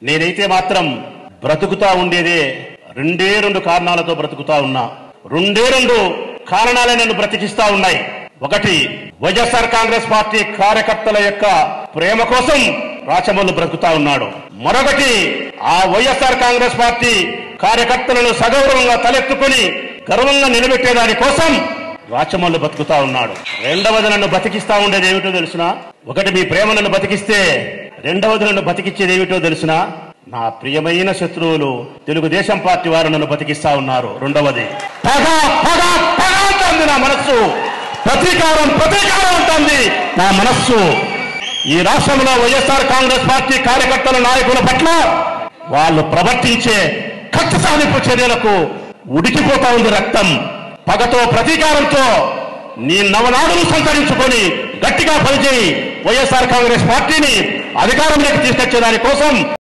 నేనైతే మాత్రం బ్రతుకుతా ఉండేదే రెండు కారణాలతో బ్రతుకుతా ఉన్నా. రెండు కారణాలే నన్ను బ్రతికిస్తా ఉన్నాయి. ఒకటి, వైఎస్ఆర్ కాంగ్రెస్ పార్టీ కార్యకర్తల యొక్క ప్రేమ కోసం రాచమల్లు బ్రతుకుతా ఉన్నాడు. మరొకటి, ఆ వైఎస్ఆర్ కాంగ్రెస్ పార్టీ కార్యకర్తలను సగౌరవంగా తలెత్తుకుని గర్వంగా నిలబెట్టేదాని కోసం రాచమల్లు బతుకుతా ఉన్నాడు. రెండవది, నన్ను బతికిస్తా ఉండేది ఏమిటో తెలుసునా? ఒకటి, మీ ప్రేమ నన్ను బతికిస్తే, రెండవది నన్ను బతికిచ్చేది ఏమిటో తెలుసునా? నా ప్రియమైన శత్రువులు తెలుగుదేశం పార్టీ వారు నన్ను బతికిస్తా ఉన్నారు. రెండవది, పగ పగ పగ అంటుంది నా మనస్సు. ప్రతీకారం అంటుంది నా మనస్సు. ఈ రాష్ట్రంలో వైఎస్ఆర్ కాంగ్రెస్ పార్టీ కార్యకర్తల నాయకుల పట్ల వాళ్ళు ప్రవర్తించే కక్ష సాధింపు చర్యలకు ఉడికిపోతా ఉంది రక్తం. పగతో ప్రతీకారంతో నీ నవనాడులు సంతరించుకొని గట్టిగా పనిచేయి. వైఎస్ఆర్ కాంగ్రెస్ పార్టీని అధికారంలోకి తీసుకొచ్చేదాని కోసం